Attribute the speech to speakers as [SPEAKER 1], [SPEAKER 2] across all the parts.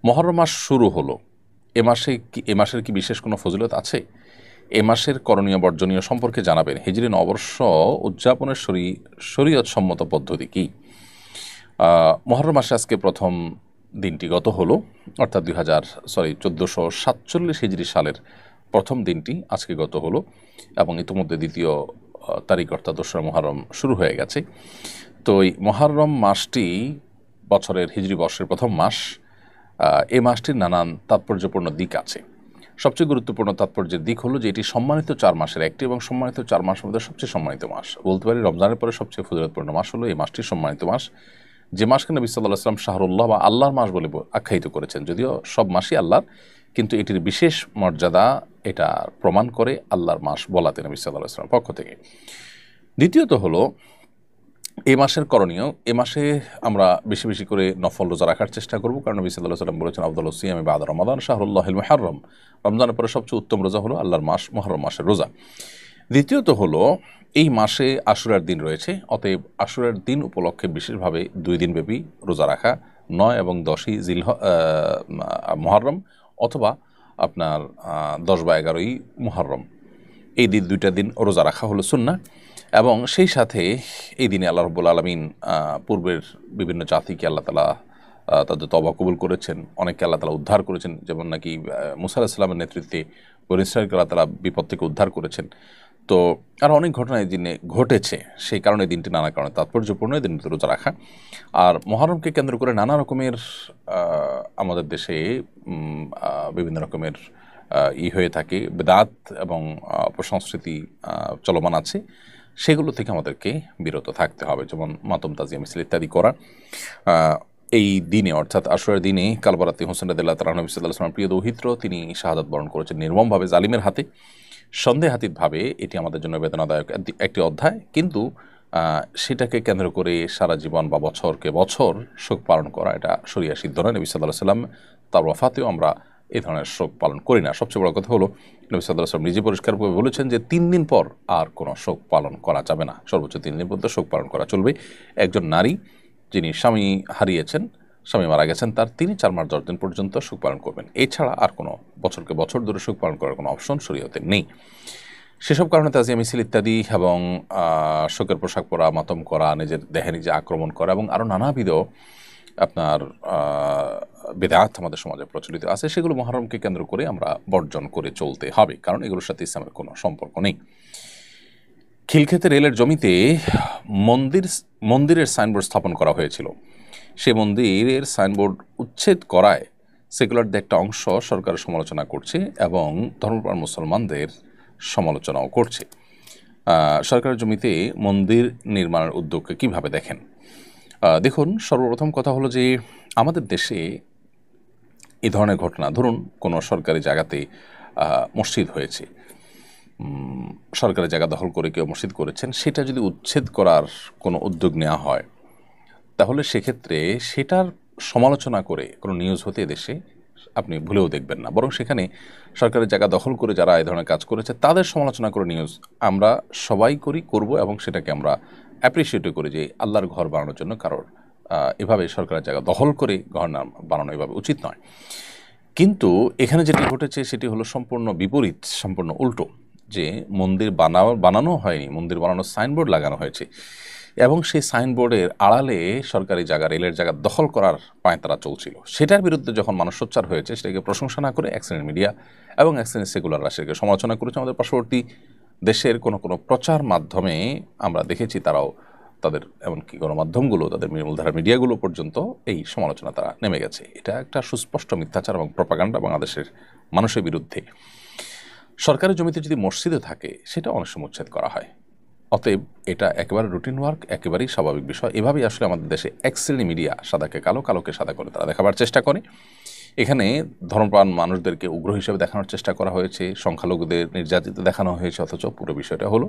[SPEAKER 1] মুহররম মাস শুরু হলো। এ মাসের কি বিশেষ কোনো ফজিলত আছে? এ মাসের করণীয় বর্জনীয় সম্পর্কে জানাবেন। হিজরি নববর্ষ উদযাপনের শরীয়ত সম্মত পদ্ধতি কি? মুহররম মাসে আজকে প্রথম দিনটি গত হলো, অর্থাৎ 1447 হিজরি সালের প্রথম দিনটি আজকে গত হলো এবং ইতিমধ্যে দ্বিতীয় তারিখ অর্থাৎ 2রা মুহররম শুরু হয়ে গেছে। তো এই মুহররম মাসটি বছরের হিজরি বর্ষের প্রথম মাস। এই মাসটির নানান তাৎপর্যপূর্ণ দিক আছে। সবচেয়ে গুরুত্বপূর্ণ তাৎপর্যের দিক হলো যে এটি সম্মানিত 4 মাসের একটি এবং সম্মানিত 4 মাসের মধ্যে সবচেয়ে সম্মানিত মাস। বলতে পারি রমজানের পরে সবচেয়ে ফজিলতপূর্ণ মাস হলো এই মাসটি সম্মানিত মাস, যে মাসকে নবী সাল্লাল্লাহু আলাইহি ওয়াসাল্লাম শাহরুল্লাহ বা আল্লাহর মাস বলে আখ্যায়িত করেছেন। যদিও সব মাসই আল্লাহর, কিন্তু এটির বিশেষ মর্যাদা এটা প্রমাণ করে আল্লাহর মাস বলাতে নবী সাল্লাল্লাহু আলাইহি ওয়াসাল্লামের পক্ষ থেকে। দ্বিতীয়ত হলো এই মাসের করণীয়। এ মাসে আমরা বেশি বেশি করে নফল রোজা রাখার চেষ্টা করব, কারণ নবী সাল্লাল্লাহু আলাইহি ওয়াসাল্লাম বলেছেন আফদালুস সিয়ামি বা'দা রমাদান শাহরুল্লাহিল মুহররম। রমজানের পরে সবচেয়ে উত্তম রোজা হলো আল্লাহর মাস মুহররম মাসের রোজা। দ্বিতীয়ত হলো এই মাসে আশুরার দিন রয়েছে, অতএব আশুরার দিন উপলক্ষে বিশেষভাবে 2 দিন ব্যাপী রোজা রাখা, 9 এবং 10ই মুহররম অথবা আপনার 10 বা 11ই মুহররম, এই দিন 2টা দিন রোজা রাখা হলো সুন্নাহ। এবং সেই সাথে এই দিনে আল্লাহ রাব্বুল আলামিন পূর্বের বিভিন্ন জাতিকে আল্লাহ তাআলা তাদের তওবা কবুল করেছেন, অনেককে আল্লাহ তাআলা উদ্ধার করেছেন, যেমন নাকি মুসা আলাইহিস সালামের নেতৃত্বে বনী ইসরাঈলকে আল্লাহ তাআলা বিপদ থেকে উদ্ধার করেছেন। তো আরও অনেক ঘটনা এই দিনে ঘটেছে, সেই কারণে এই দিনটি নানা কারণে তাৎপর্যপূর্ণ, এই দিনটি রোজা রাখা। আর মুহররমকে কেন্দ্র করে নানা রকমের আমাদের দেশে বিভিন্ন রকমের হয়ে থাকে, বেদাত এবং অপসংস্কৃতি চলমান আছে, সেগুলো থেকে আমাদেরকে বিরত থাকতে হবে। যেমন মাতম, তাজিয়া, মিছিল ইত্যাদি করা। এই দিনে অর্থাৎ আশুরার দিনে কালবারাতে হোসেন রাদিয়াল্লাহু তাআলা নবী সাল্লাল্লাহু আলাইহি ওয়াসাল্লাম প্রিয় দৌহিত্র তিনি শাহাদাত বরণ করেছেন নির্মমভাবে জালিমের হাতে। সন্দেহাতীতভাবে এটি আমাদের জন্য বেদনাদায়ক একটি অধ্যায়, কিন্তু সেটাকে কেন্দ্র করে সারা জীবন বা বছরকে বছর শোক পালন করা এটা শরিয়া সিদ্ধ নয়। নবী সাল্লাল্লাহু আলাইহি ওয়াসাল্লাম তার ওয়াফাতেও আমরা এই ধরনের শোক পালন করি না। সবচেয়ে বড় কথা হলো নবী সাল্লাল্লাহু আলাইহি ওয়াসাল্লাম নিজে পরিষ্কারভাবে বলেছেন যে 3 দিন পর আর কোনো শোক পালন করা যাবে না, সর্বোচ্চ 3 দিন পর্যন্ত শোক পালন করা চলবে। একজন নারী যিনি স্বামী হারিয়েছেন, স্বামী মারা গেছেন, তিনি 4 মাস 10 দিন পর্যন্ত শোক পালন করবেন। এছাড়া আর কোনো বছরকে বছর ধরে শোক পালন করার কোনো অপশন শরীয়তে নেই। সেসব কারণে তাজিয়া, মিছিল ইত্যাদি এবং শোকের পোশাক পরা, মাতম করা, নিজের দেহে নিজে আক্রমণ করা এবং আরও নানাবিধ আপনার বেদাত আমাদের সমাজে প্রচলিত আছে, সেগুলো মুহররমকে কেন্দ্র করে আমরা বর্জন করে চলতে হবে, কারণ এগুলোর সাথে ইসলামের কোনো সম্পর্ক নেই। খিলক্ষেতে রেলের জমিতে মন্দিরের সাইনবোর্ড স্থাপন করা হয়েছিল। সে মন্দিরের সাইনবোর্ড উচ্ছেদ করায় সেকুলারদের একটা অংশ সরকারের সমালোচনা করছে এবং ধর্মপ্রাণ মুসলমানদের সমালোচনাও করছে। সরকারের জমিতে মন্দির নির্মাণের উদ্যোগকে কীভাবে দেখেন? দেখুন, সর্বপ্রথম কথা হলো যে আমাদের দেশে এই ধরনের ঘটনা, ধরুন কোনো সরকারি জায়গাতে মসজিদ হয়েছে, সরকারি জায়গা দখল করে কেউ মসজিদ করেছেন, সেটা যদি উচ্ছেদ করার কোনো উদ্যোগ নেওয়া হয়, তাহলে সেক্ষেত্রে সেটার সমালোচনা করে কোনো নিউজ হতে দেশে আপনি ভুলেও দেখবেন না, বরং সেখানে সরকারের জায়গা দখল করে যারা এই ধরনের কাজ করেছে তাদের সমালোচনা করে নিউজ আমরা সবাই করব এবং সেটাকে আমরা অ্যাপ্রিসিয়েটও করি যে আল্লাহর ঘর বানানোর জন্য কারোর এভাবে সরকারের জায়গা দখল করে ঘর বানানো এভাবে উচিত নয়। কিন্তু এখানে যেটি ঘটেছে সেটি হলো সম্পূর্ণ বিপরীত, সম্পূর্ণ উল্টো, যে মন্দির বানানো হয়নি, মন্দির বানানোর সাইনবোর্ড লাগানো হয়েছে এবং সেই সাইনবোর্ডের আড়ালে সরকারি জায়গা, রেলের জায়গা দখল করার পায়তারা চলছিল। সেটার বিরুদ্ধে যখন মানুষ সোচ্চার হয়েছে, সেটাকে প্রশংসা না করে এক শ্রেণীর মিডিয়া এবং এক শ্রেণীর সেকুলাররা সেটাকে সমালোচনা করেছে। আমাদের পার্শ্ববর্তী দেশের কোনো প্রচার মাধ্যমে আমরা দেখেছি তারাও তাদের, এমনকি গণমাধ্যমগুলো, তাদের মূলধারা মিডিয়াগুলো পর্যন্ত এই সমালোচনা তারা নেমে গেছে। এটা একটা সুস্পষ্ট মিথ্যাচার এবং প্রপাগান্ডা বাংলাদেশের মানুষের বিরুদ্ধে। সরকারি জমিতে যদি মসজিদে থাকে সেটা অনেক সময় উচ্ছেদ করা হয়, অতএব এটা একেবারে রুটিন ওয়ার্ক, একেবারেই স্বাভাবিক বিষয়। এভাবেই আসলে আমাদের দেশে এক শ্রেণী মিডিয়া সাদাকে কালো, কালোকে সাদা করে তারা দেখাবার চেষ্টা করে। এখানে ধর্মপ্রাণ মানুষদেরকে উগ্র হিসেবে দেখানোর চেষ্টা করা হয়েছে, সংখ্যালঘুদের নির্যাতিত দেখানো হয়েছে, অথচ পুরো বিষয়টা হলো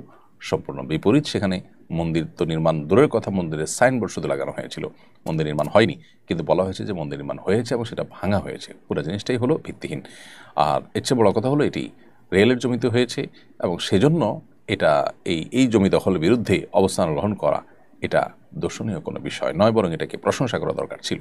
[SPEAKER 1] সম্পূর্ণ বিপরীত। সেখানে মন্দির তো নির্মাণ দূরের কথা, মন্দিরের সাইনবোর্ড শুধু লাগানো হয়েছিল, মন্দির নির্মাণ হয়নি, কিন্তু বলা হয়েছে যে মন্দির নির্মাণ হয়েছে এবং সেটা ভাঙা হয়েছে। পুরো জিনিসটাই হলো ভিত্তিহীন। আর এর চেয়ে বড় কথা হলো এটি রেলের জমিতে হয়েছে এবং সেজন্য এটা এই জমি দখলের বিরুদ্ধে অবস্থান গ্রহণ করা এটা দর্শনীয় কোনো বিষয় নয়, বরং এটাকে প্রশংসা করা দরকার ছিল।